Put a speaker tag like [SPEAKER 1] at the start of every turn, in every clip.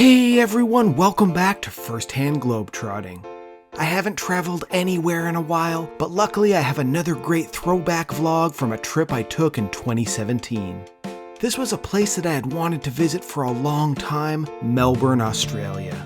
[SPEAKER 1] Hey everyone, welcome back to First-Hand Globetrotting. I haven't traveled anywhere in a while, but luckily I have another great throwback vlog from a trip I took in 2017. This was a place that I had wanted to visit for a long time, Melbourne, Australia.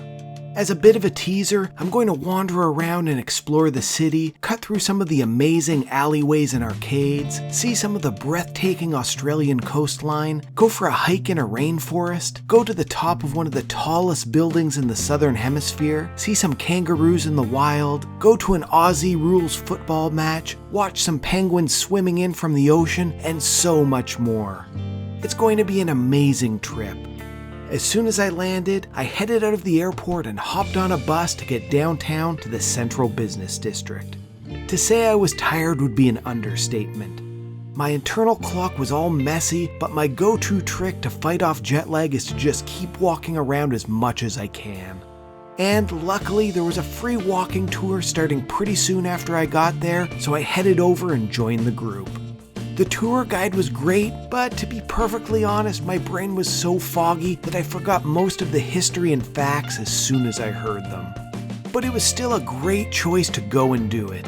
[SPEAKER 1] As a bit of a teaser, I'm going to wander around and explore the city, cut through some of the amazing alleyways and arcades, see some of the breathtaking Australian coastline, go for a hike in a rainforest, go to the top of one of the tallest buildings in the southern hemisphere, see some kangaroos in the wild, go to an Aussie rules football match, watch some penguins swimming in from the ocean, and so much more. It's going to be an amazing trip. As soon as I landed, I headed out of the airport and hopped on a bus to get downtown to the central business district. To say I was tired would be an understatement. My internal clock was all messy, but my go-to trick to fight off jet lag is to just keep walking around as much as I can. And luckily, there was a free walking tour starting pretty soon after I got there, so I headed over and joined the group. The tour guide was great, but to be perfectly honest, my brain was so foggy that I forgot most of the history and facts as soon as I heard them. But it was still a great choice to go and do it.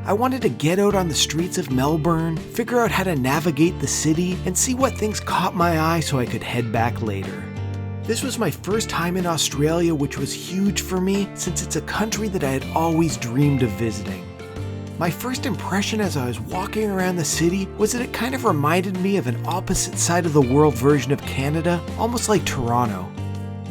[SPEAKER 1] I wanted to get out on the streets of Melbourne, figure out how to navigate the city, and see what things caught my eye so I could head back later. This was my first time in Australia, which was huge for me since it's a country that I had always dreamed of visiting. My first impression as I was walking around the city was that it kind of reminded me of an opposite side of the world version of Canada, almost like Toronto.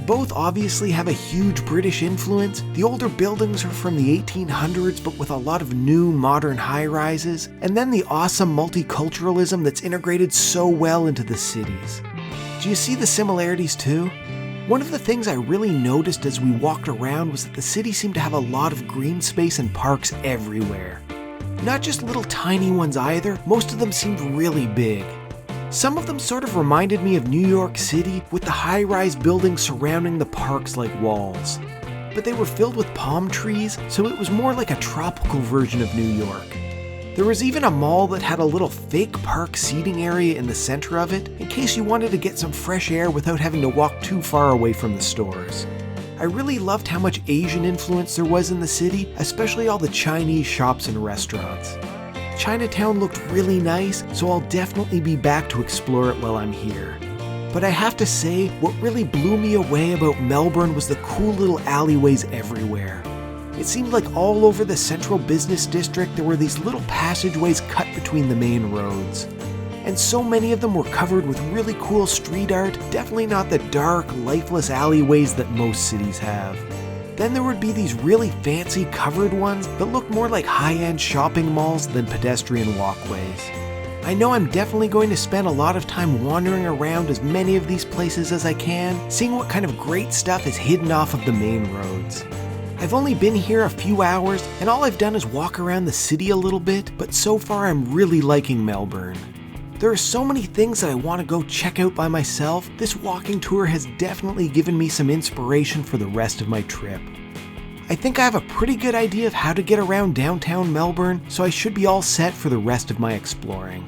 [SPEAKER 1] Both obviously have a huge British influence. The older buildings are from the 1800s, but with a lot of new modern high-rises, and then the awesome multiculturalism that's integrated so well into the cities. Do you see the similarities too? One of the things I really noticed as we walked around was that the city seemed to have a lot of green space and parks everywhere. Not just little tiny ones either, most of them seemed really big. Some of them sort of reminded me of New York City with the high-rise buildings surrounding the parks like walls. But they were filled with palm trees, so it was more like a tropical version of New York. There was even a mall that had a little fake park seating area in the center of it, in case you wanted to get some fresh air without having to walk too far away from the stores. I really loved how much Asian influence there was in the city, especially all the Chinese shops and restaurants. Chinatown looked really nice, so I'll definitely be back to explore it while I'm here. But I have to say, what really blew me away about Melbourne was the cool little alleyways everywhere. It seemed like all over the central business district there were these little passageways cut between the main roads. And so many of them were covered with really cool street art, definitely not the dark, lifeless alleyways that most cities have. Then there would be these really fancy covered ones that looked more like high-end shopping malls than pedestrian walkways. I know I'm definitely going to spend a lot of time wandering around as many of these places as I can, seeing what kind of great stuff is hidden off of the main roads. I've only been here a few hours, and all I've done is walk around the city a little bit, but so far I'm really liking Melbourne. There are so many things that I want to go check out by myself. This walking tour has definitely given me some inspiration for the rest of my trip. I think I have a pretty good idea of how to get around downtown Melbourne, so I should be all set for the rest of my exploring.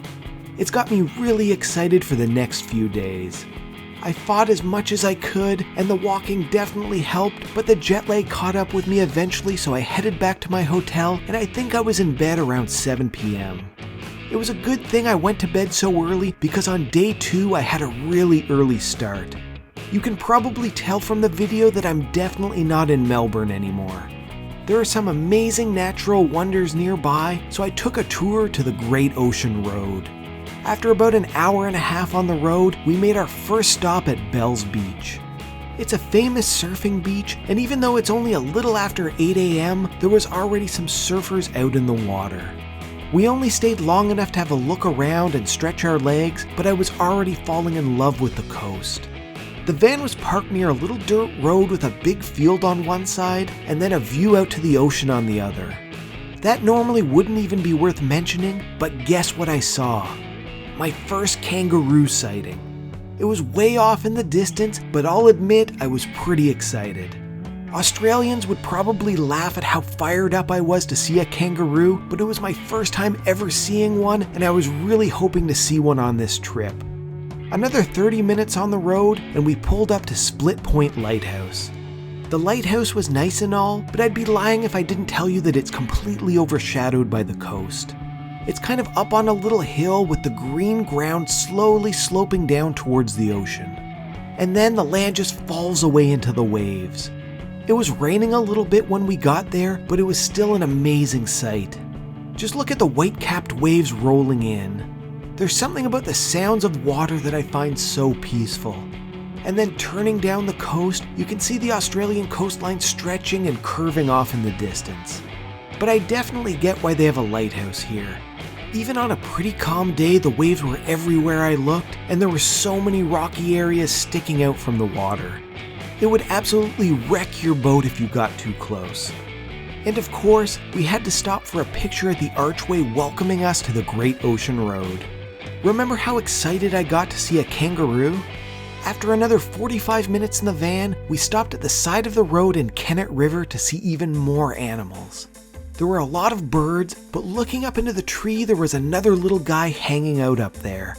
[SPEAKER 1] It's got me really excited for the next few days. I fought as much as I could, and the walking definitely helped, but the jet lag caught up with me eventually, so I headed back to my hotel, and I think I was in bed around 7 p.m. It was a good thing I went to bed so early because on day 2 I had a really early start. You can probably tell from the video that I'm definitely not in Melbourne anymore. There are some amazing natural wonders nearby, so I took a tour to the Great Ocean Road. After about an hour and a half on the road, we made our first stop at Bells Beach. It's a famous surfing beach, and even though it's only a little after 8 a.m., there was already some surfers out in the water. We only stayed long enough to have a look around and stretch our legs, but I was already falling in love with the coast. The van was parked near a little dirt road with a big field on one side, and then a view out to the ocean on the other. That normally wouldn't even be worth mentioning, but guess what I saw? My first kangaroo sighting. It was way off in the distance, but I'll admit I was pretty excited. Australians would probably laugh at how fired up I was to see a kangaroo, but it was my first time ever seeing one, and I was really hoping to see one on this trip. Another 30 minutes on the road and we pulled up to Point Lighthouse. The lighthouse was nice and all, but I'd be lying if I didn't tell you that it's completely overshadowed by the coast. It's kind of up on a little hill with the green ground slowly sloping down towards the ocean. And then the land just falls away into the waves. It was raining a little bit when we got there, but it was still an amazing sight. Just look at the white-capped waves rolling in. There's something about the sounds of water that I find so peaceful. And then turning down the coast, you can see the Australian coastline stretching and curving off in the distance. But I definitely get why they have a lighthouse here. Even on a pretty calm day, the waves were everywhere I looked, and there were so many rocky areas sticking out from the water. It would absolutely wreck your boat if you got too close. And of course, we had to stop for a picture at the Archway welcoming us to the Great Ocean Road. Remember how excited I got to see a kangaroo? After another 45 minutes in the van, we stopped at the side of the road in Kennett River to see even more animals. There were a lot of birds, but looking up into the tree, there was another little guy hanging out up there.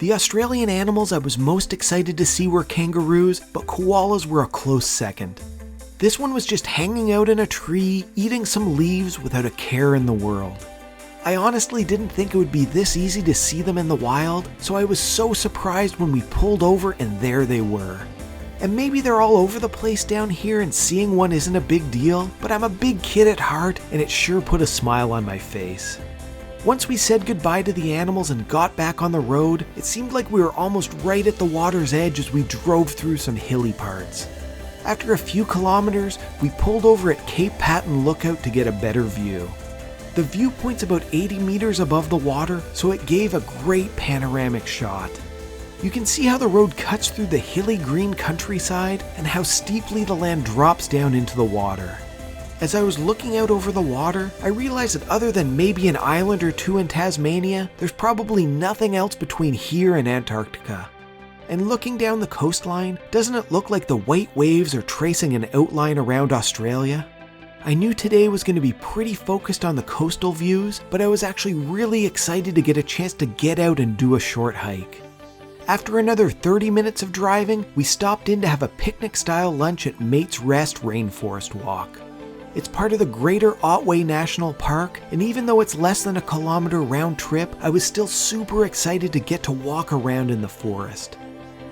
[SPEAKER 1] The Australian animals I was most excited to see were kangaroos, but koalas were a close second. This one was just hanging out in a tree, eating some leaves without a care in the world. I honestly didn't think it would be this easy to see them in the wild, so I was so surprised when we pulled over and there they were. And maybe they're all over the place down here and seeing one isn't a big deal, but I'm a big kid at heart and it sure put a smile on my face. Once we said goodbye to the animals and got back on the road, it seemed like we were almost right at the water's edge as we drove through some hilly parts. After a few kilometers, we pulled over at Cape Patton Lookout to get a better view. The viewpoint's about 80 meters above the water, so it gave a great panoramic shot. You can see how the road cuts through the hilly green countryside and how steeply the land drops down into the water. As I was looking out over the water, I realized that other than maybe an island or two in Tasmania, there's probably nothing else between here and Antarctica. And looking down the coastline, doesn't it look like the white waves are tracing an outline around Australia? I knew today was going to be pretty focused on the coastal views, but I was actually really excited to get a chance to get out and do a short hike. After another 30 minutes of driving, we stopped in to have a picnic-style lunch at Maits Rest Rainforest Walk. It's part of the greater Otway National Park, and even though it's less than a kilometer round trip, I was still super excited to get to walk around in the forest.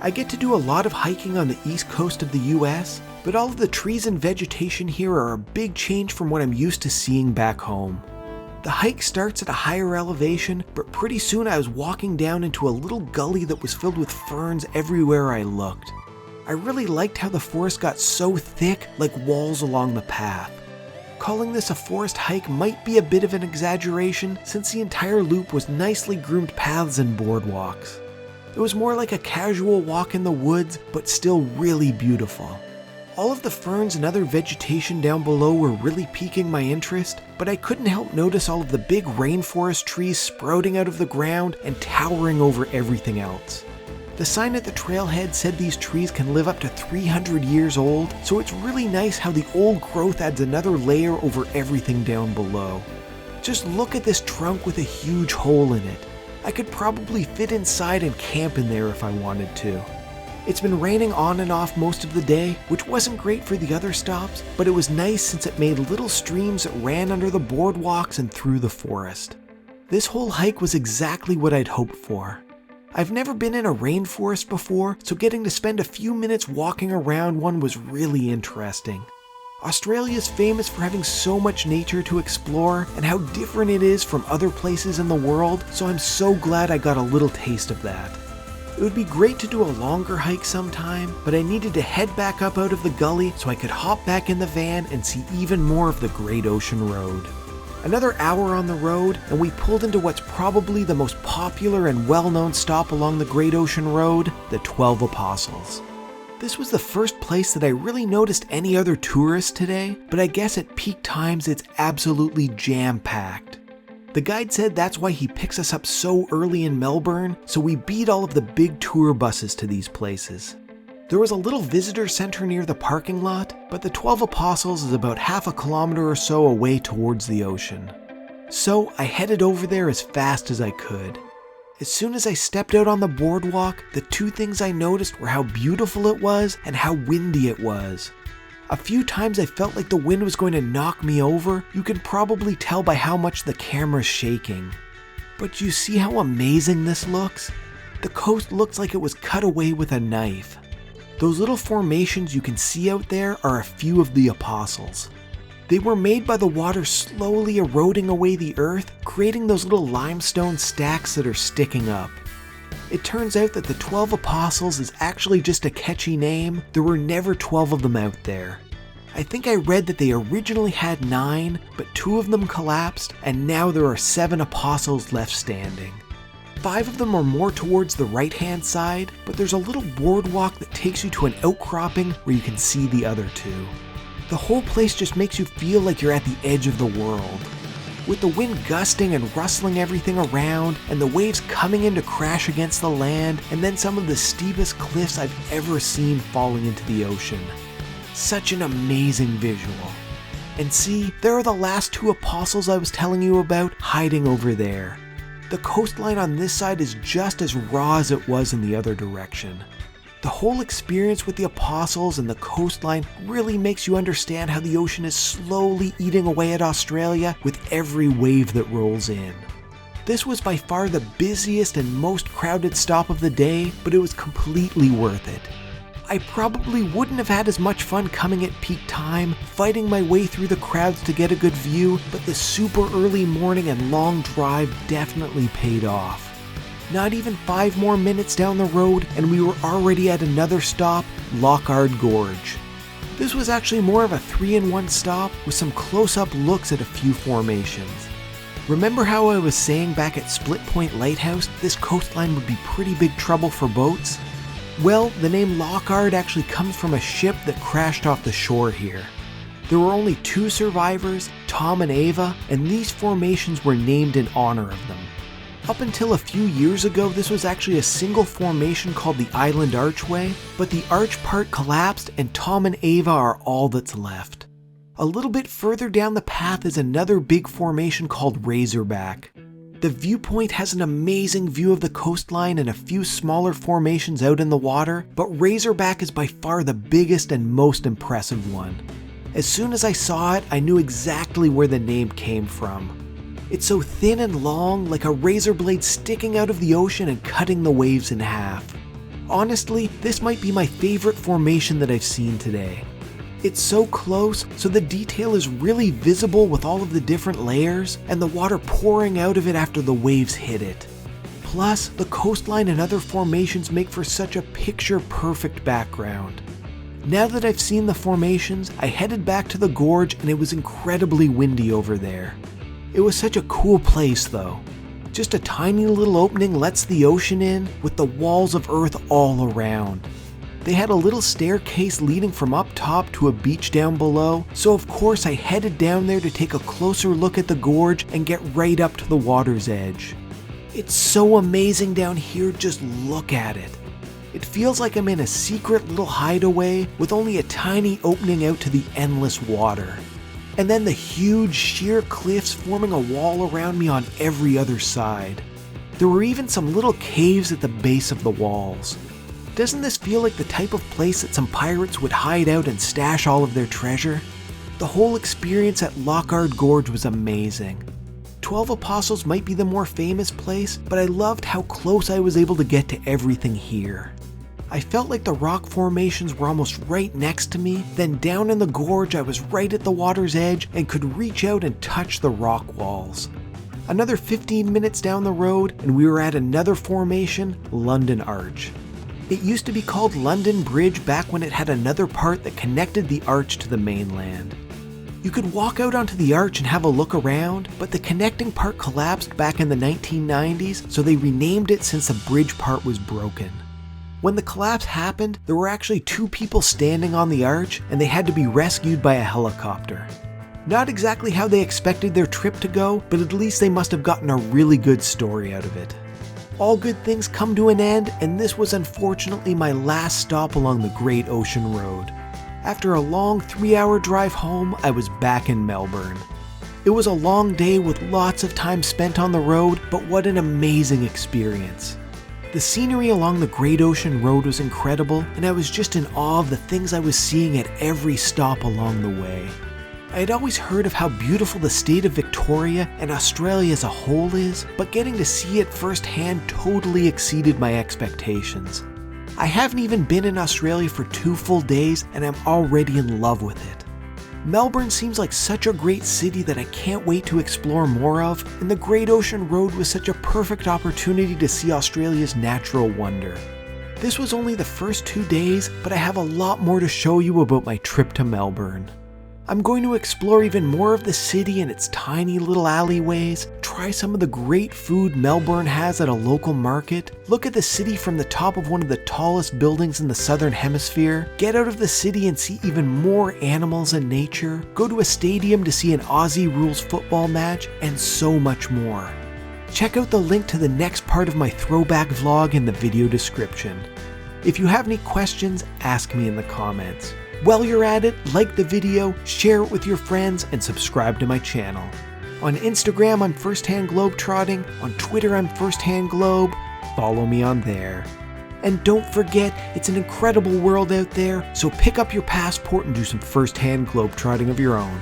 [SPEAKER 1] I get to do a lot of hiking on the east coast of the US, but all of the trees and vegetation here are a big change from what I'm used to seeing back home. The hike starts at a higher elevation, but pretty soon I was walking down into a little gully that was filled with ferns everywhere I looked. I really liked how the forest got so thick, like walls along the path. Calling this a forest hike might be a bit of an exaggeration, since the entire loop was nicely groomed paths and boardwalks. It was more like a casual walk in the woods, but still really beautiful. All of the ferns and other vegetation down below were really piquing my interest, but I couldn't help notice all of the big rainforest trees sprouting out of the ground and towering over everything else. The sign at the trailhead said these trees can live up to 300 years old, so it's really nice how the old growth adds another layer over everything down below. Just look at this trunk with a huge hole in it. I could probably fit inside and camp in there if I wanted to. It's been raining on and off most of the day, which wasn't great for the other stops, but it was nice since it made little streams that ran under the boardwalks and through the forest. This whole hike was exactly what I'd hoped for. I've never been in a rainforest before, so getting to spend a few minutes walking around one was really interesting. Australia is famous for having so much nature to explore and how different it is from other places in the world, so I'm so glad I got a little taste of that. It would be great to do a longer hike sometime, but I needed to head back up out of the gully so I could hop back in the van and see even more of the Great Ocean Road. Another hour on the road, and we pulled into what's probably the most popular and well-known stop along the Great Ocean Road, the 12 Apostles. This was the first place that I really noticed any other tourists today, but I guess at peak times it's absolutely jam-packed. The guide said that's why he picks us up so early in Melbourne, so we beat all of the big tour buses to these places. There was a little visitor center near the parking lot, but the 12 Apostles is about half a kilometer or so away towards the ocean. So I headed over there as fast as I could. As soon as I stepped out on the boardwalk, the two things I noticed were how beautiful it was and how windy it was. A few times I felt like the wind was going to knock me over. You can probably tell by how much the camera's shaking. But you see how amazing this looks? The coast looks like it was cut away with a knife. Those little formations you can see out there are a few of the apostles. They were made by the water slowly eroding away the earth, creating those little limestone stacks that are sticking up. It turns out that the 12 apostles is actually just a catchy name. There were never 12 of them out there. I think I read that they originally had 9, but 2 of them collapsed, and now there are 7 apostles left standing. 5 of them are more towards the right-hand side, but there's a little boardwalk that takes you to an outcropping where you can see the other 2. The whole place just makes you feel like you're at the edge of the world. With the wind gusting and rustling everything around, and the waves coming in to crash against the land, and then some of the steepest cliffs I've ever seen falling into the ocean. Such an amazing visual. And see, there are the last 2 apostles I was telling you about hiding over there. The coastline on this side is just as raw as it was in the other direction. The whole experience with the apostles and the coastline really makes you understand how the ocean is slowly eating away at Australia with every wave that rolls in. This was by far the busiest and most crowded stop of the day, but it was completely worth it. I probably wouldn't have had as much fun coming at peak time, fighting my way through the crowds to get a good view, but the super early morning and long drive definitely paid off. Not even 5 more minutes down the road and we were already at another stop, Loch Ard Gorge. This was actually more of a 3-in-1 stop with some close-up looks at a few formations. Remember how I was saying back at Point Lighthouse this coastline would be pretty big trouble for boats? Well, the name Loch Ard actually comes from a ship that crashed off the shore here. There were only 2 survivors, Tom and Ava, and these formations were named in honor of them. Up until a few years ago, this was actually a single formation called the Island Archway, but the arch part collapsed and Tom and Ava are all that's left. A little bit further down the path is another big formation called Razorback. The viewpoint has an amazing view of the coastline and a few smaller formations out in the water, but Razorback is by far the biggest and most impressive one. As soon as I saw it, I knew exactly where the name came from. It's so thin and long, like a razor blade sticking out of the ocean and cutting the waves in half. Honestly, this might be my favorite formation that I've seen today. It's so close, so the detail is really visible with all of the different layers, and the water pouring out of it after the waves hit it. Plus, the coastline and other formations make for such a picture-perfect background. Now that I've seen the formations, I headed back to the gorge and it was incredibly windy over there. It was such a cool place though. Just a tiny little opening lets the ocean in, with the walls of earth all around. They had a little staircase leading from up top to a beach down below, so of course I headed down there to take a closer look at the gorge and get right up to the water's edge. It's so amazing down here, just look at it. It feels like I'm in a secret little hideaway with only a tiny opening out to the endless water. And then the huge sheer cliffs forming a wall around me on every other side. There were even some little caves at the base of the walls. Doesn't this feel like the type of place that some pirates would hide out and stash all of their treasure? The whole experience at Loch Ard Gorge was amazing. 12 Apostles might be the more famous place, but I loved how close I was able to get to everything here. I felt like the rock formations were almost right next to me, then down in the gorge I was right at the water's edge and could reach out and touch the rock walls. Another 15 minutes down the road and we were at another formation, London Arch. It used to be called London Bridge back when it had another part that connected the arch to the mainland. You could walk out onto the arch and have a look around, but the connecting part collapsed back in the 1990s, so they renamed it since the bridge part was broken. When the collapse happened, there were actually 2 people standing on the arch and they had to be rescued by a helicopter. Not exactly how they expected their trip to go, but at least they must have gotten a really good story out of it. All good things come to an end, and this was unfortunately my last stop along the Great Ocean Road. After a long 3-hour drive home, I was back in Melbourne. It was a long day with lots of time spent on the road, but what an amazing experience. The scenery along the Great Ocean Road was incredible, and I was just in awe of the things I was seeing at every stop along the way. I had always heard of how beautiful the state of Victoria and Australia as a whole is, but getting to see it firsthand totally exceeded my expectations. I haven't even been in Australia for 2 full days, and I'm already in love with it. Melbourne seems like such a great city that I can't wait to explore more of, and the Great Ocean Road was such a perfect opportunity to see Australia's natural wonder. This was only the first 2 days, but I have a lot more to show you about my trip to Melbourne. I'm going to explore even more of the city and its tiny little alleyways, try some of the great food Melbourne has at a local market, look at the city from the top of one of the tallest buildings in the southern hemisphere, get out of the city and see even more animals and nature, go to a stadium to see an Aussie rules football match, and so much more. Check out the link to the next part of my throwback vlog in the video description. If you have any questions, ask me in the comments. While you're at it, like the video, share it with your friends, and subscribe to my channel. On Instagram, I'm Firsthand Globetrotting. On Twitter, I'm Firsthand Globe. Follow me on there. And don't forget, it's an incredible world out there, so pick up your passport and do some firsthand globetrotting of your own.